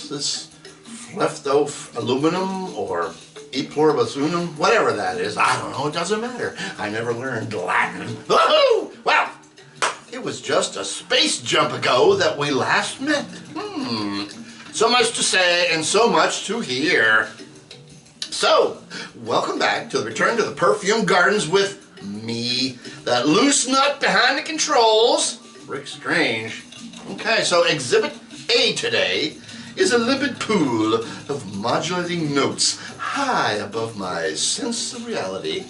this leftof aluminum or e pluribus unum, whatever that is. I don't know, it doesn't matter. I never learned Latin. Woohoo! Well, it was just a space jump ago that we last met. So much to say and so much to hear. So, welcome back to the Return to the Perfumed Gardens with me, that loose nut behind the controls, Rick Strange. Okay, so Exhibit A today is a limpid pool of modulating notes high above my sense of reality.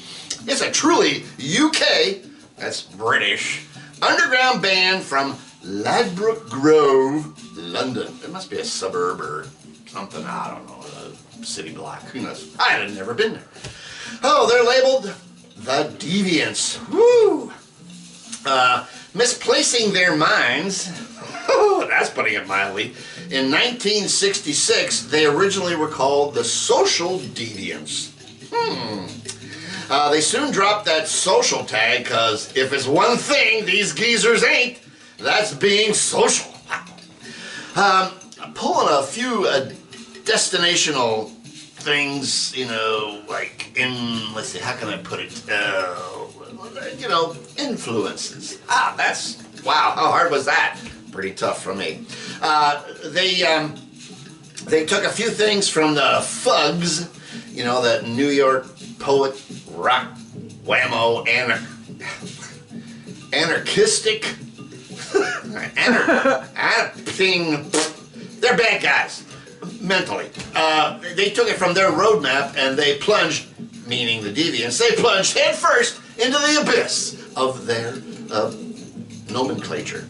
It's a truly UK, that's British, underground band from Ladbroke Grove, London. It must be a suburb or something, I don't know, a city block, who knows? I had never been there. Oh, they're labeled The Deviants. Woo! Misplacing their minds, that's putting it mildly. In 1966, they originally were called the Social Deviants. They soon dropped that social tag, because if it's one thing these geezers ain't, that's being social. Pulling a few destinational things, you know, like in, let's see, how can I put it? You know, influences. That's, wow, how hard was that? Pretty tough for me. They took a few things from the Fugs, you know, that New York poet, rock, whammo, anarchistic, they're bad guys, mentally. They took it from their roadmap and they plunged, meaning the Deviants, they plunged head first into the abyss of their nomenclature.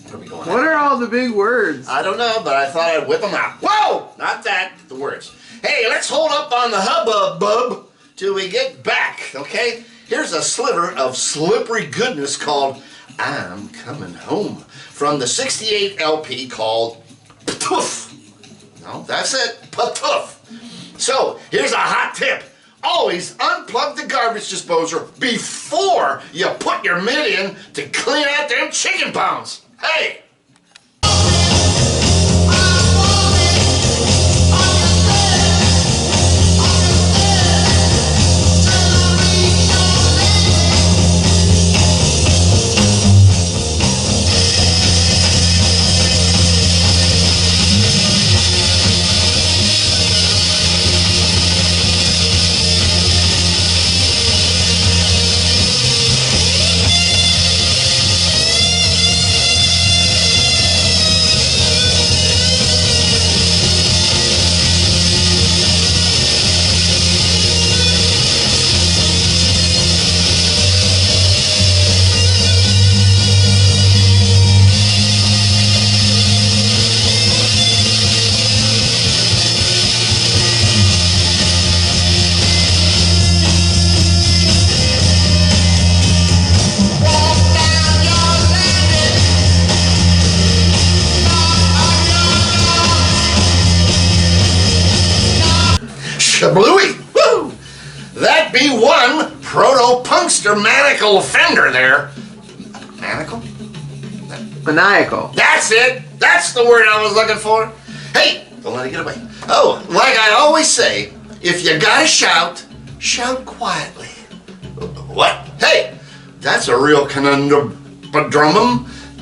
Where are we going? What are all the big words? I don't know, but I thought I'd whip them out. Whoa! Not that, the words. Hey, let's hold up on the hubbub, bub, till we get back, okay? Here's a sliver of slippery goodness called I'm Coming Home from the 68 LP called Patoof. No, that's it, Patoof. So, here's a hot tip. Always unplug the garbage disposer before you put your mitt in to clean out them chicken pounds. Hey! Shablooey! Woo! That be one proto-punkster maniacal offender there. Maniacal? Maniacal. That's it! That's the word I was looking for. Hey, don't let it get away. Oh, like I always say, if you gotta shout, shout quietly. What? Hey, that's a real conundrum.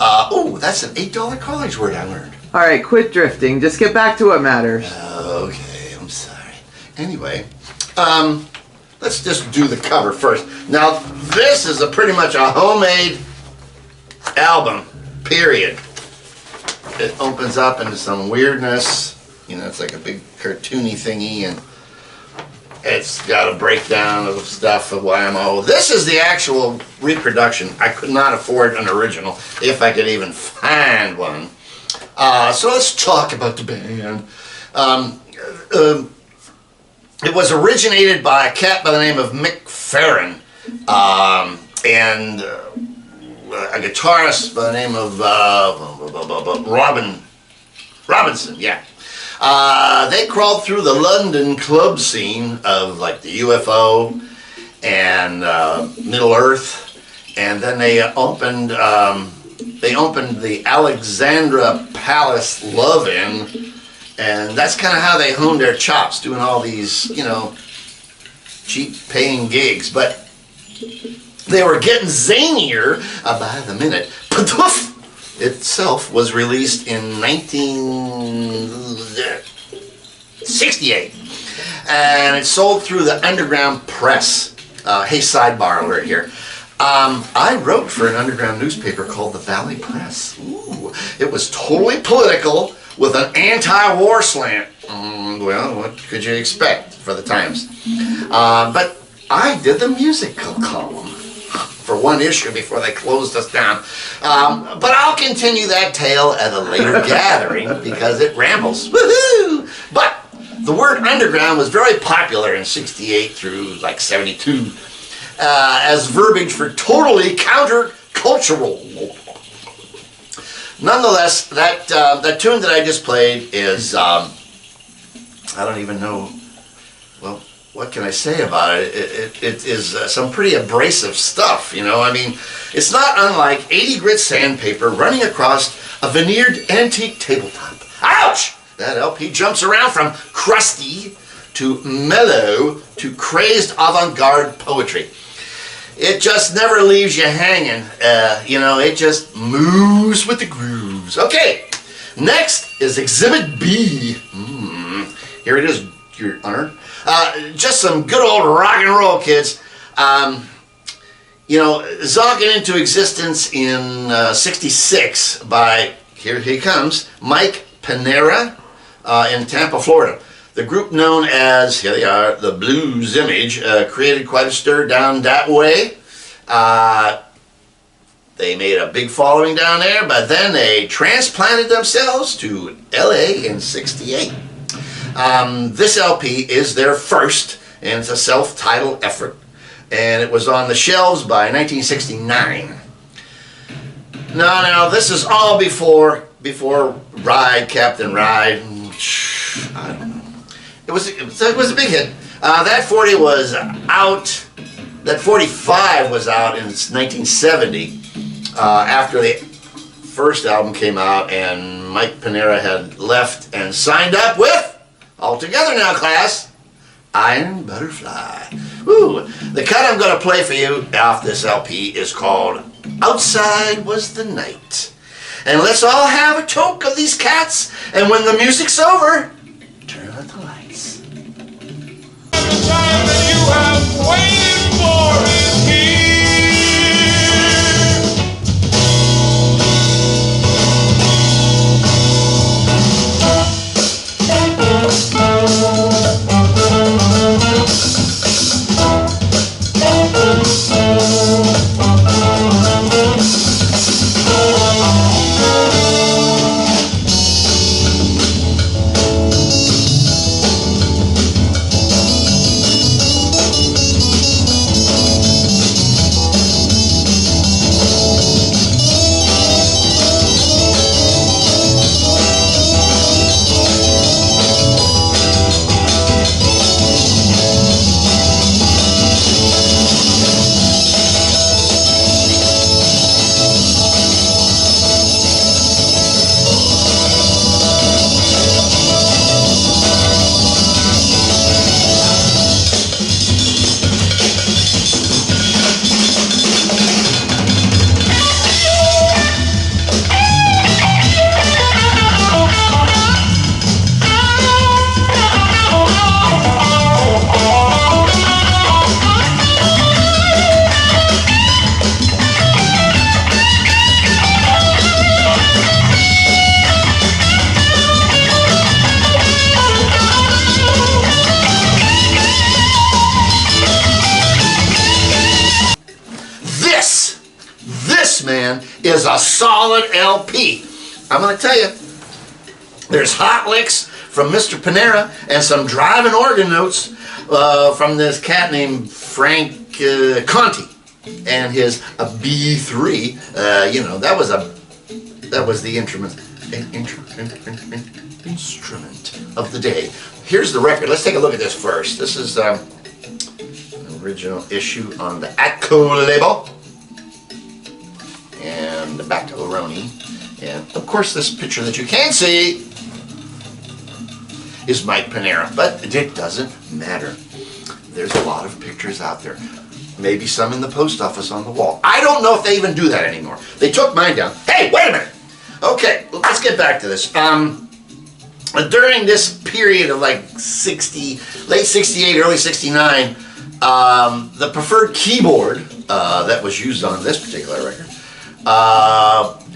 Oh, that's an $8 college word I learned. Alright, quit drifting. Just get back to what matters. Okay, I'm sorry. Anyway, let's just do the cover first. Now, this is pretty much a homemade album, period. It opens up into some weirdness. You know, it's like a big cartoony thingy, and it's got a breakdown of stuff of YMO. This is the actual reproduction. I could not afford an original, if I could even find one. So let's talk about the band. It was originated by a cat by the name of Mick Farron, and a guitarist by the name of Robinson, yeah. They crawled through the London club scene of like the UFO and Middle Earth, and then they opened they opened the Alexandra Palace Love-In, and that's kind of how they honed their chops, doing all these, you know, cheap paying gigs. But they were getting zanier by the minute. Patouf itself was released in 1968, and it sold through the underground press. Hey, sidebar alert here. I wrote for an underground newspaper called the Valley Press. Ooh, it was totally political with an anti-war slant. Well, what could you expect for the times? But I did the musical column for one issue before they closed us down. But I'll continue that tale at a later gathering because it rambles. Woohoo! But the word underground was very popular in 68 through like 72 as verbiage for totally counter-cultural. Nonetheless, that tune that I just played is, I don't even know, well, what can I say about it? It is some pretty abrasive stuff, you know. I mean, it's not unlike 80 grit sandpaper running across a veneered antique tabletop. Ouch! That LP jumps around from crusty to mellow to crazed avant-garde poetry. It just never leaves you hanging. You know, it just moves with the grooves. Okay, next is Exhibit B. Here it is, Your Honor. Just some good old rock and roll, kids. You know, zogging into existence in 66 by, here he comes, Mike Panera in Tampa, Florida. The group known as, here they are, the Blues Image, created quite a stir down that way. They made a big following down there, but then they transplanted themselves to LA in 68. This LP is their first, and it's a self-titled effort, and it was on the shelves by 1969. Now, this is all before Ride, Captain Ride. I don't know. It was a big hit. That 40 was out. That 45 was out in 1970 after the first album came out, and Mike Panera had left and signed up with, all together now, class, Iron Butterfly. Woo! The cut I'm going to play for you off this LP is called Outside Was the Night. And let's all have a toke of these cats, and when the music's over, turn out the lights. The time that you have waited for is here. Man, is a solid LP. I'm going to tell you, there's hot licks from Mr. Panera and some driving organ notes from this cat named Frank Conti and his B3. You know, that was the instrument of the day. Here's the record. Let's take a look at this first. This is an original issue on the Atco label. And back to Oroni. And of course this picture that you can't see is Mike Panera, but it doesn't matter. There's a lot of pictures out there. Maybe some in the post office on the wall. I don't know if they even do that anymore. They took mine down. Hey, wait a minute. Okay, let's get back to this. During this period of like late 68, early 69, the preferred keyboard that was used on this particular record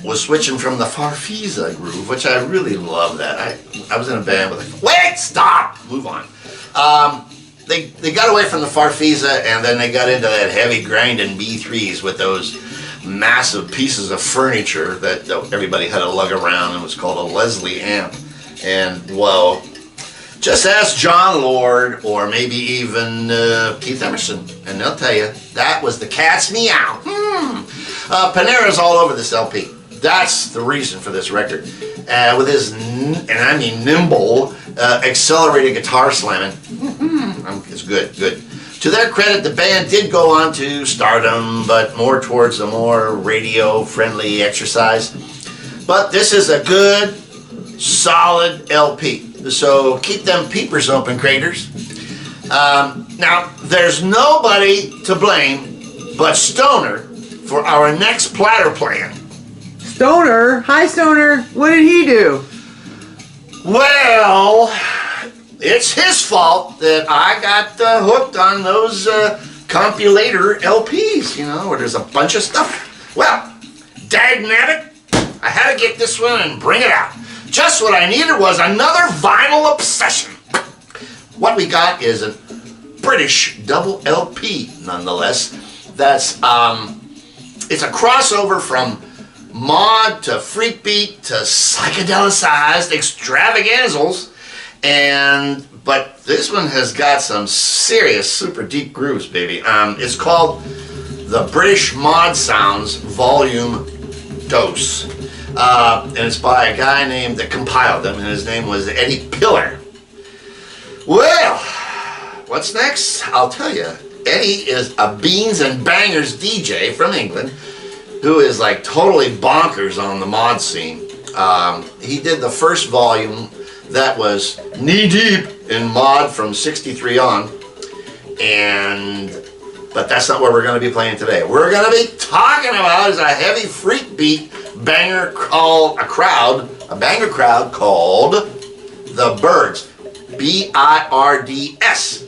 was switching from the Farfisa groove, which I really love that. I was in a band with wait, stop, move on. They got away from the Farfisa and then they got into that heavy grinding B3s with those massive pieces of furniture that everybody had to lug around, and was called a Leslie amp. And well, just ask John Lord or maybe even Keith Emerson, and they'll tell you that was the cat's meow. Panera's all over this LP. That's the reason for this record. With his, and I mean nimble, accelerated guitar slamming. It's good, good. To their credit, the band did go on to stardom, but more towards a more radio-friendly exercise. But this is a good, solid LP. So keep them peepers open, craters. Now, there's nobody to blame but Stoner for our next platter plan. Stoner? Hi, Stoner. What did he do? Well, it's his fault that I got hooked on those compilator LPs, you know, where there's a bunch of stuff. Well, dagnabbit, I had to get this one and bring it out. Just what I needed was another vinyl obsession. What we got is a British double LP, nonetheless. That's, it's a crossover from mod to freak beat to psychedelicized extravaganzals, but this one has got some serious super deep grooves, baby. It's called the British Mod Sounds Volume Dose, and it's by a guy that compiled them, and his name was Eddie Pillar. Well, what's next? I'll tell you. Eddie is a Beans and Bangers DJ from England who is like totally bonkers on the mod scene. He did the first volume that was knee deep in mod from 63 on, but that's not what we're going to be playing today. We're going to be talking about is a heavy freak beat banger called a banger crowd called The Birds, B-I-R-D-S.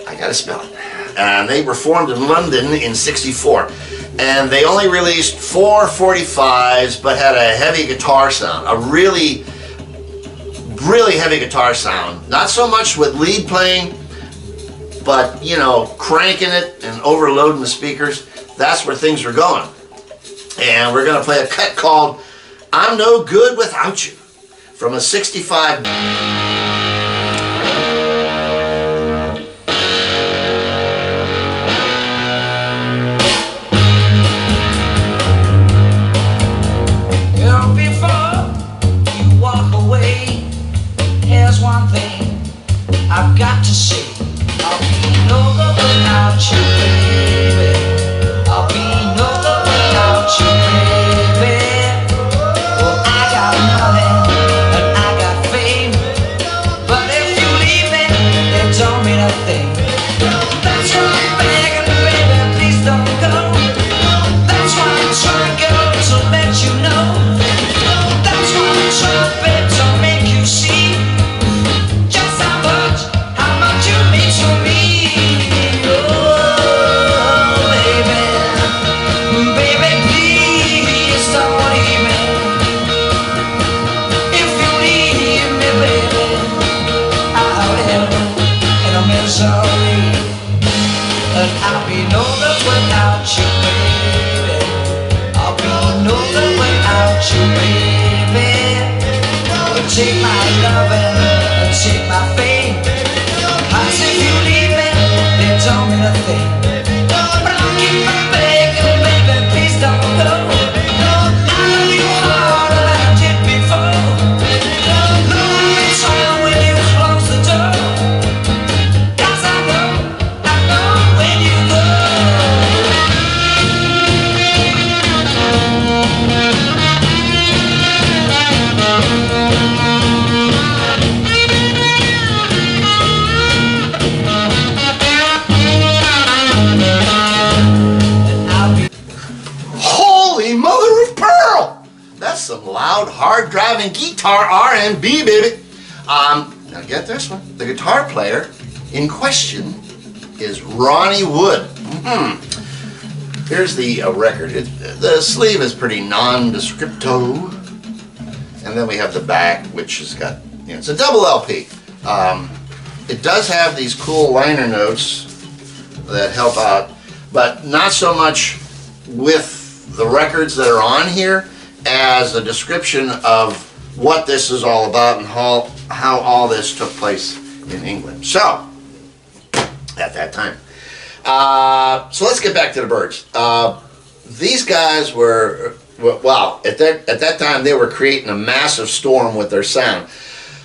I gotta spell it. And they were formed in London in 64. And they only released 4 45s, but had a heavy guitar sound. A really, really heavy guitar sound. Not so much with lead playing, but, you know, cranking it and overloading the speakers. That's where things were going. And we're gonna play a cut called I'm No Good Without You from a 65. One thing I've got to say, I'll be no good without you, baby. I'll be no good without you, baby. Well, I got money and I got fame, but if you leave me, it don't mean a thing. That's why I'm begging, baby, please don't go. That's why I'm trying, girl, to let you know. That's why I'm trying, babe, to make you see. I'll be no good without you, baby. I'll be no good without you, baby. Take my loving and take my fame. 'Cause if you leave me, it don't mean a thing. But I'll keep on begging, baby, please don't go. I love you harder than I did before. Look at me trying when you close the door. 'Cause I loud, hard-driving guitar R&B, baby. Now get this one. The guitar player in question is Ronnie Wood. Here's the record. The sleeve is pretty nondescripto. And then we have the back, which has got, it's a double LP. It does have these cool liner notes that help out, but not so much with the records that are on here as a description of what this is all about and how all this took place in England. So, at that time. So let's get back to the Byrds. These guys were, wow, at that time they were creating a massive storm with their sound.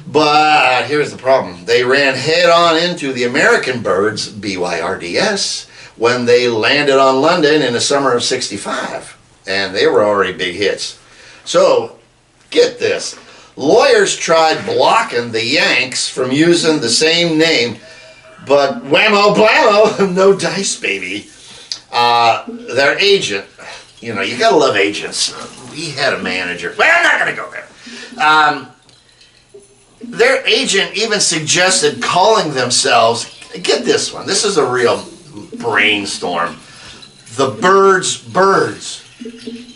But here's the problem. They ran head on into the American Byrds, BYRDS, when they landed on London in the summer of '65. And they were already big hits. So, get this. Lawyers tried blocking the Yanks from using the same name, but whammo blammo, no dice, baby. Their agent, you gotta love agents. We had a manager. Well, I'm not gonna go there. Their agent even suggested calling themselves, get this one, this is a real brainstorm, the Byrds.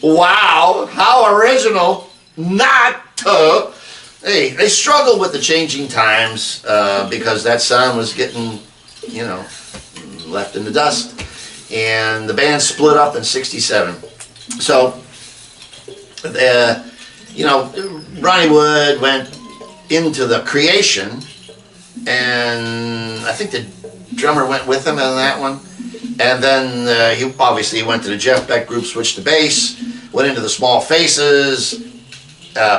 Wow, how original, not to. Hey, they struggled with the changing times because that sound was getting, left in the dust. And the band split up in '67. So, Ronnie Wood went into the creation, and I think the drummer went with him on that one. And then he obviously went to the Jeff Beck group, switched to bass, went into the Small Faces,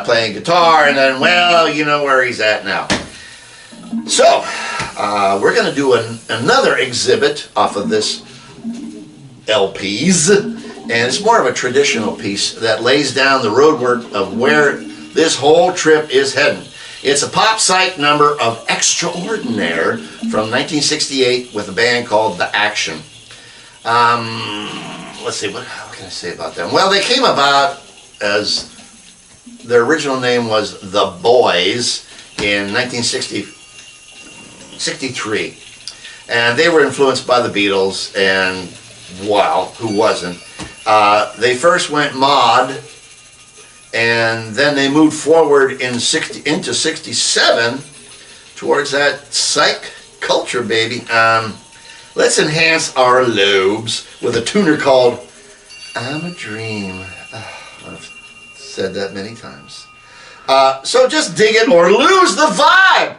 playing guitar, and then, well, you know where he's at now. So, we're going to do another exhibit off of this LPs, and it's more of a traditional piece that lays down the roadwork of where this whole trip is heading. It's a pop psych number of Extraordinaire from 1968 with a band called The Action. Let's see, what can I say about them? Well, they came about as their original name was The Boys in 1963. And they were influenced by the Beatles, and wow, who wasn't? They first went mod, and then they moved forward into '67 towards that psych culture, baby. Let's enhance our lobes with a tuner called I'm a Dream. I've said that many times. So just dig it or lose the vibe.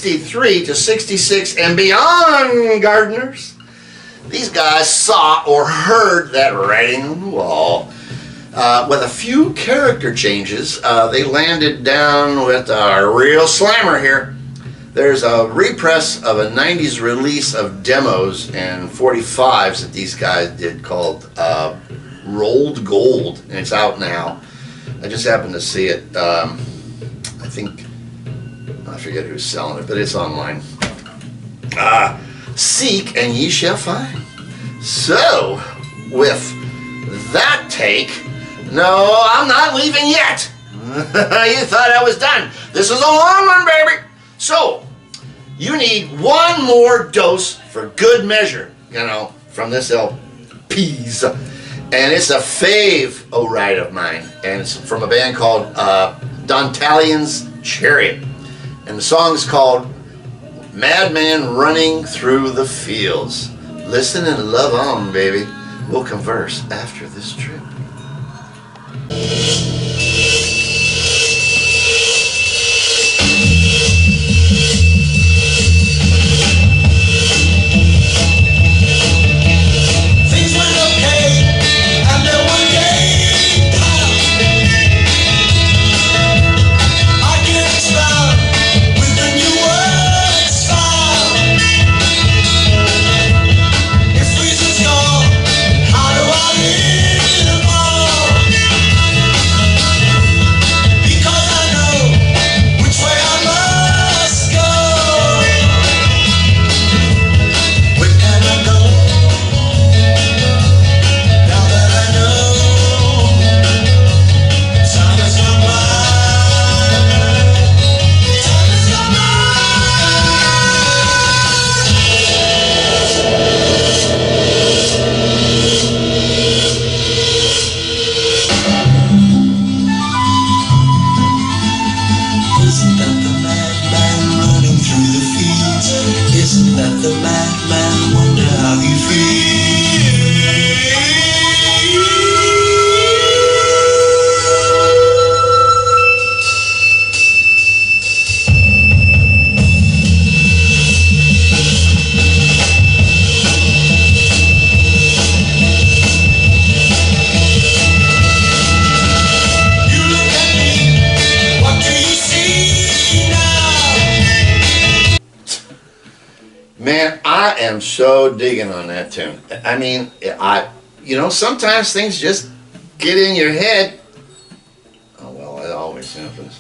63 to 66 and beyond, gardeners. These guys saw or heard that writing on the wall. With a few character changes, they landed down with a real slammer here. There's a repress of a 90s release of demos and 45s that these guys did called Rolled Gold, and it's out now. I just happened to see it. I think, I forget who's selling it, but it's online. Seek and ye shall find. So, with that take, no, I'm not leaving yet. You thought I was done. This is a long one, baby. So, you need one more dose for good measure, from this LPs. And it's a fave O-Ride of mine. And it's from a band called Dontalion's Chariot. And the song is called Madman Running Through the Fields. Listen and love on, baby. We'll converse after this trip. Man, I am so digging on that tune. I mean, sometimes things just get in your head. Oh, well, it always happens.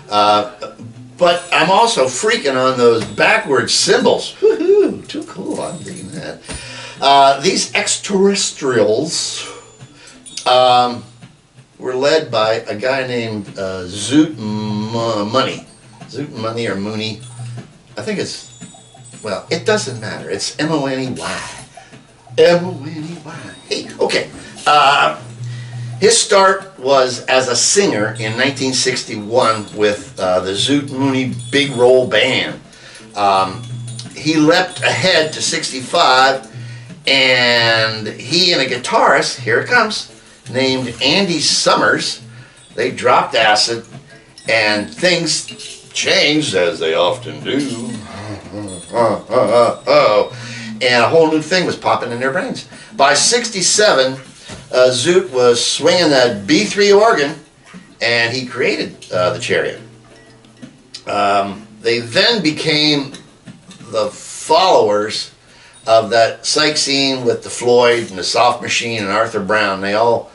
But I'm also freaking on those backwards cymbals. Woohoo! Too cool. I'm digging that. These extraterrestrials were led by a guy named Zoot Money. Zoot Money or Mooney. I think it's... Well, it doesn't matter. It's M-O-N-E-Y. M-O-N-E-Y. Hey, okay. His start was as a singer in 1961 with the Zoot Mooney Big Roll Band. He leapt ahead to 65, and he and a guitarist, here it comes, named Andy Summers, they dropped acid, and things changed, as they often do. And a whole new thing was popping in their brains. By 67, Zoot was swinging that B3 organ, and he created the Chariot. They then became the followers of that psych scene with the Floyd and the Soft Machine and Arthur Brown. They all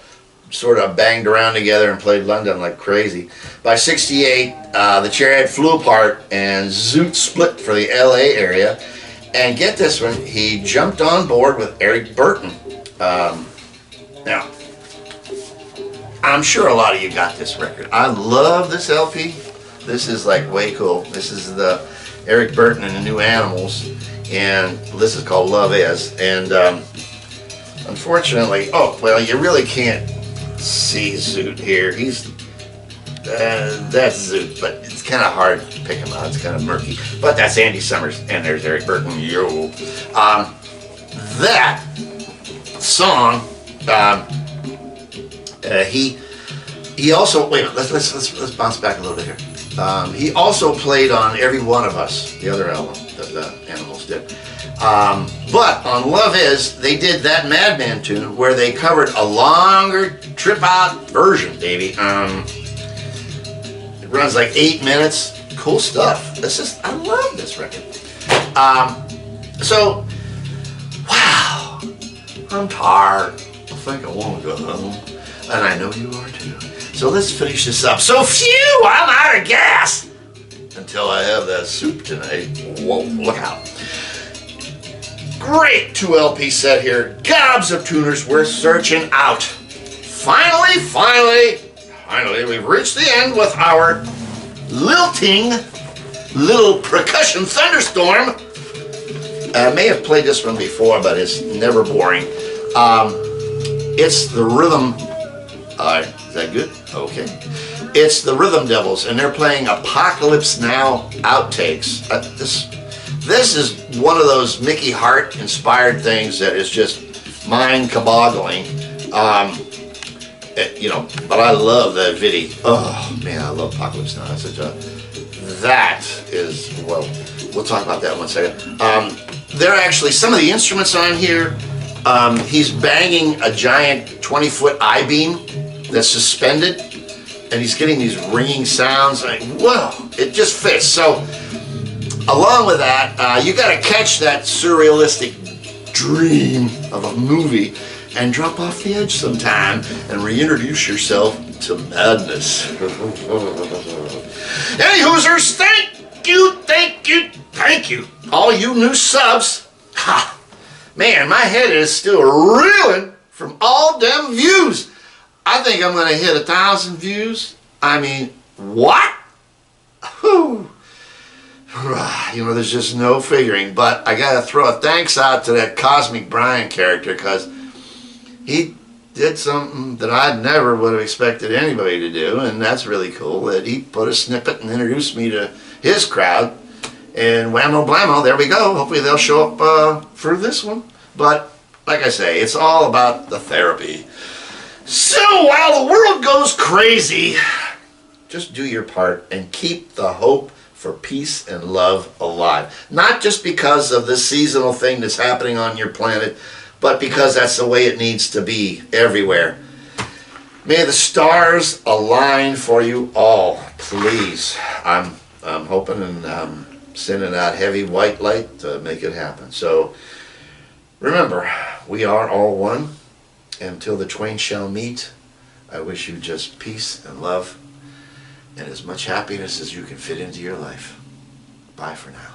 sort of banged around together and played London like crazy. By 68, the Chariot flew apart and Zoot split for the LA area. And get this one, he jumped on board with Eric Burton. Now, I'm sure a lot of you got this record. I love this LP. This is like way cool. This is the Eric Burton and the New Animals. And this is called Love Is. And unfortunately, you really can't see Zoot here. He's that's Zoot, but it's kind of hard to pick him out. It's kind of murky. But that's Andy Summers, and there's Eric Burton. Yo, that song. He also let's bounce back a little bit here. He also played on Every One of Us, the other album that the Animals did. But on Love Is, they did that Madman tune where they covered a longer trip out version, baby. It runs like 8 minutes. Cool stuff. I love this record. So, wow, I'm tired. I think I want to go home. And I know you are too. So let's finish this up. So phew, I'm out of gas. Until I have that soup tonight. Whoa, look out. Great 2 LP set here. Gobs of tuners worth searching out. Finally, we've reached the end with our lilting little percussion thunderstorm. I may have played this one before, but it's never boring. It's the Rhythm. Is that good? Okay. It's the Rhythm Devils, and they're playing Apocalypse Now outtakes. This is one of those Mickey Hart inspired things that is just mind-boggling. But I love that video. Oh man, I love Apocalypse Now. That is, well, we'll talk about that in 1 second. There are actually some of the instruments on here. He's banging a giant 20-foot I-beam that's suspended, and he's getting these ringing sounds. Whoa, it just fits. So, along with that, you got to catch that surrealistic dream of a movie and drop off the edge sometime and reintroduce yourself to madness. Hey, Hoosers, thank you, all you new subs. Ha! Man, my head is still reeling from all them views. I think I'm going to hit 1,000 views. I mean, what? Whew. There's just no figuring. But I got to throw a thanks out to that Cosmic Brian character, because he did something that I never would have expected anybody to do, and that's really cool, that he put a snippet and introduced me to his crowd. And whammo blammo, there we go. Hopefully they'll show up for this one. But like I say, it's all about the therapy. So while the world goes crazy, just do your part and keep the hope for peace and love alive. Not just because of this seasonal thing that's happening on your planet, but because that's the way it needs to be everywhere. May the stars align for you all, please. I'm hoping and sending out heavy white light to make it happen. So remember, we are all one. Until the twain shall meet, I wish you just peace and love and as much happiness as you can fit into your life. Bye for now.